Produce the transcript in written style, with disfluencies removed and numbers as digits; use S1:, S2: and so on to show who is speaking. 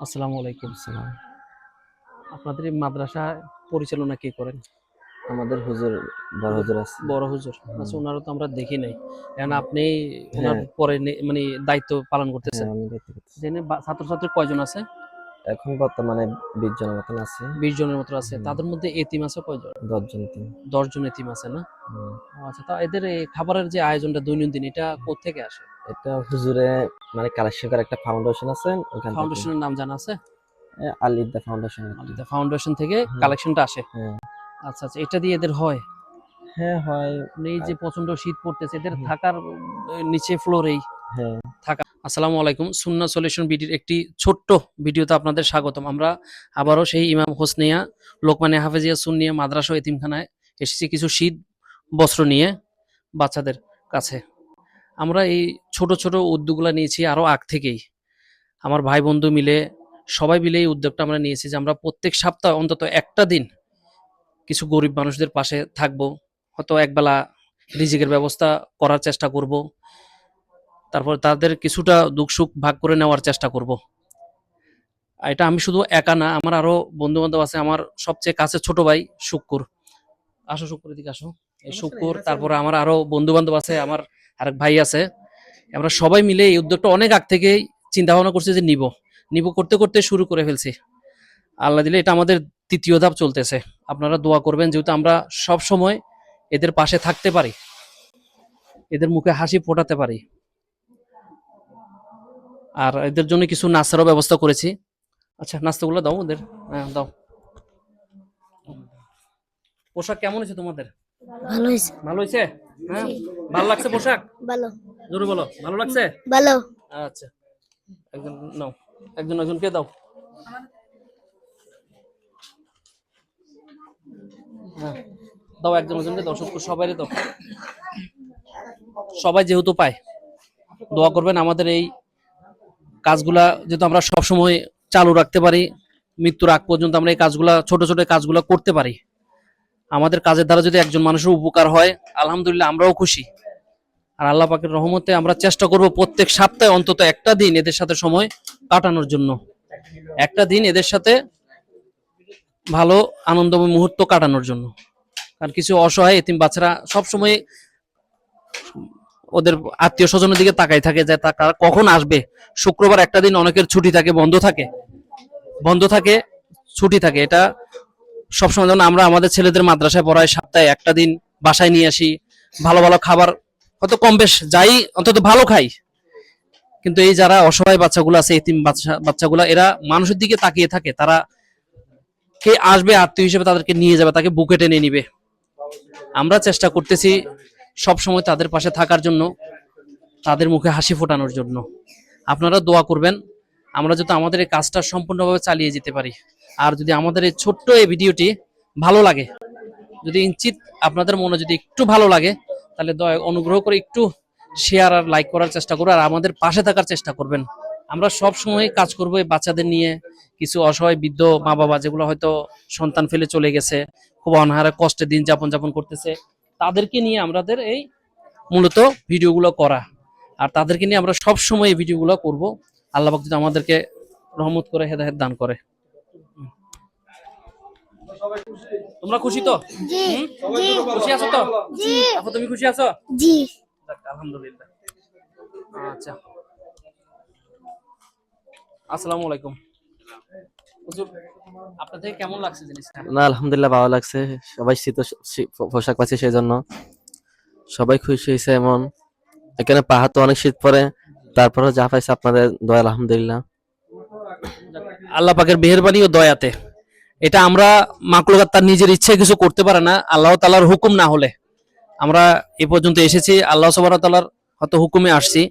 S1: আসসালামু আলাইকুম।
S2: সালাম।
S1: আপনাদের এই মাদ্রাসা পরিচালনা কে করেন?
S2: আমাদের হুজুর, বড় হুজুর আছে।
S1: বড় হুজুর।
S2: হুম।
S1: আচ্ছা, উনারা তো আমরা দেখি নাই। এখন আপনি উনার
S2: হ্যাঁ,
S1: পরে মানে দায়িত্ব পালন
S2: হ্যাঁ,
S1: করতেছেন।
S2: আমি দেখতে পাচ্ছি।
S1: জেনে ছাত্রছাত্রী কয়জন আছে?
S2: এখন বর্তমানে ২০ জনের মতন আছে।
S1: ২০ জনের মতো আছে।
S2: হুম,
S1: তাদের মধ্যে এতিম আছে কয়জন?
S2: ১০ জন এতিম।
S1: ১০ জন এতিম আছে না?
S2: হুম।
S1: ও আচ্ছা, তা এদের এই খাবারের যে আয়োজনটা দৈনন্দিন এটা কোত্থেকে আসে?
S2: এটা হুজুরে মানে কালেকশন করার একটা ফাউন্ডেশন আছে ওখান থেকে।
S1: ফাউন্ডেশনের নাম জানা আছে?
S2: আল ইদ্দা ফাউন্ডেশন একটা।
S1: আলিদা ফাউন্ডেশন থেকে
S2: হুম,
S1: কালেকশনটা আসে।
S2: হ্যাঁ।
S1: আচ্ছা, আচ্ছা। এটা দিয়ে এদের হয়?
S2: হ্যাঁ, হয়।
S1: মানে এই
S2: আ
S1: যে প্রচন্ড শীত পড়তেছে এদের
S2: হুম,
S1: থাকার নিচে ফ্লোরেই
S2: হ্যাঁ,
S1: থাকা। আসসালামু আলাইকুম। সুন্নাহ সলিউশন বিডির একটি ছোট্ট ভিডিওতে আপনাদের স্বাগতম। আমরা আবারও সেই ইমাম হোসনিয়া লোকমানিয়া হাফেজিয়া সুন্নিয়া মাদ্রাসা ও এতিমখানায় এসেছি কিছু শীত বস্ত্র নিয়ে বাচ্চাদের কাছে। আমরা এই ছোট ছোট উদ্যোগগুলো নিয়েছি আরো আগ থেকেই। আমার ভাই বন্ধু মিলে সবাই মিলে এই উদ্যোগটা আমরা নিয়েছি যে আমরা প্রত্যেক সপ্তাহে অন্তত একটা দিন কিছু গরিব মানুষদের পাশে থাকবো। হয়তো একবেলা রিজিকের ব্যবস্থা করার চেষ্টা করব। তারপর তাদের কিছুটা দুঃখ সুখ ভাগ করে নেওয়ার চেষ্টা করব। এটা আমি শুধু একা না, আমার আরো বন্ধু বান্ধব আছে। আমার সবচেয়ে কাছে ছোট ভাই শুক্কুর। আসো শুক্কুর, এদিকে আসো। এই শুক্কুর, তারপরে আমার আরো বন্ধু বান্ধব আছে, আমার আরেক ভাই আছে। আমরা সবাই মিলে এই উদ্যোগটা অনেক আগ থেকেই চিন্তা ভাবনা করছি যে নিব নিব করতে করতে শুরু করে ফেলছি। আল্লাহ দিলে এটা আমাদের তৃতীয় ধাপ চলতেছে। আপনারা দোয়া করবেন যেহেতু আমরা সব সময় এদের পাশে থাকতে পারি, এদের মুখে হাসি ফোটাতে পারি। আর এদের জন্য কিছু নাস্তারও ব্যবস্থা করেছি। আচ্ছা, নাস্তাগুলো দাও ওদের। হ্যাঁ, দাও। পোশাক কেমন হয়েছে তোমাদের?
S3: ভালো হয়েছে।
S1: ভালো হয়েছে? হ্যাঁ,
S3: জি।
S1: ভালো লাগছে পোশাক?
S3: ভালো।
S1: জোরে বলো, ভালো লাগছে?
S3: ভালো।
S1: আচ্ছা, একজন নাও, একজন একজনকে দাও। হ্যাঁ, দাও একজন একজনকে দাও, শুক্র সবাইরে দাও। সবাই যেহেতু পায়, দোয়া করবেন আমাদের এই কাজগুলা যেহেতু আমরা সব সময় চালু রাখতে পারি, মৃত্যুর আগ পর্যন্ত আমরা এই কাজগুলা ছোট ছোট কাজগুলা করতে পারি। আমাদের কাজের দ্বারা যদি একজন মানুষের উপকার হয়, আলহামদুলিল্লাহ আমরাও খুশি। আর আল্লাহ পাকের রহমতে আমরা চেষ্টা করব প্রত্যেক সপ্তাহে অন্তত একটা দিন এদের সাথে সময় কাটানোর জন্য, একটা দিন এদের সাথে ভালো আনন্দময় মুহূর্ত কাটানোর জন্য। কারণ কিছু অসহায় এতিম বাচ্চারা সবসময় ওদের আত্মীয় স্বজনের দিকে তাকাই থাকে যে তারা কখন আসবে। শুক্রবার একটা দিন অনেকের ছুটি থাকে, বন্ধ থাকে, ছুটি থাকে। এটা সবসময় যেমন আমরা আমাদের ছেলেদের মাদ্রাসায় পড়াই, সপ্তাহে একটা দিন বাসায় নিয়ে আসি, ভালো ভালো খাবার হয়তো কম বেশ যাই অন্তত ভালো খাই। কিন্তু এই যারা অসহায় বাচ্চাগুলো আছে, এতিম বাচ্চাগুলো, এরা মানুষের দিকে তাকিয়ে থাকে। তারা কে আসবে আত্মীয় হিসেবে তাদেরকে নিয়ে যাবে, তাকে বুকে টেনে নিবে। আমরা চেষ্টা করতেছি সব সময় তাদের পাশে থাকার জন্য, তাদের মুখে হাসি ফোটানোর জন্য। আপনারা দোয়া করবেন আমরা যাতে আমাদের এই কাজটা সম্পূর্ণভাবে চালিয়ে যেতে পারি। আর যদি আমাদের এই ছোট্ট এই ভিডিওটি ভালো লাগে, যদি ইঞ্চিত আপনাদের মনে যদি একটু ভালো লাগে, তাহলে দয়া অনুগ্রহ করে একটু শেয়ার আর লাইক করার চেষ্টা করবেন আর আমাদের পাশে থাকার চেষ্টা করবেন। আমরা সব সময় কাজ করবো এই বাচ্চাদের নিয়ে। কিছু অসহায় বৃদ্ধ মা বাবা যেগুলো হয়তো সন্তান ফেলে চলে গেছে, খুব অনাহারে কষ্টে দিন যাপন করতেছে, তাদেরকে নিয়ে আমাদের এই মূলত ভিডিওগুলো করা। আর তাদেরকে নিয়ে আমরা সব সময় এই ভিডিওগুলো করব। আল্লাহ পাক যদি আমাদেরকে রহমত করে হেদায়েত দান করে। তোমরা খুশি তো?
S3: জি। জি।
S1: খুশি আছো তো?
S3: জি।
S1: আপু তুমি খুশি আছো?
S3: জি।
S1: যাক, আলহামদুলিল্লাহ। আচ্ছা, আসসালামু আলাইকুম। হুজুর, আপনার থেকে কেমন লাগছে জিনিসটা?
S2: না, আলহামদুলিল্লাহ ভালো লাগছে। সবাই পোশাক পাচ্ছে সেজন্য সবাই খুশি হয়েছে। এমন এখানে পাহাড় তো অনেক শীত পড়ে, তারপরে যা পাইছে আপনাদের দয়া, আলহামদুলিল্লাহ।
S1: আল্লাহ পাকের মেহেরবানি ও দয়াতে এটা আমরা মাকলুকাত তার নিজের ইচ্ছে কিছু করতে পারে না, আল্লাহ তাআলার হুকুম না হলে। আমরা এ পর্যন্ত এসেছি আল্লাহ সুবহানাহু ওয়া তাআলার হয়তো হুকুমে আসছি।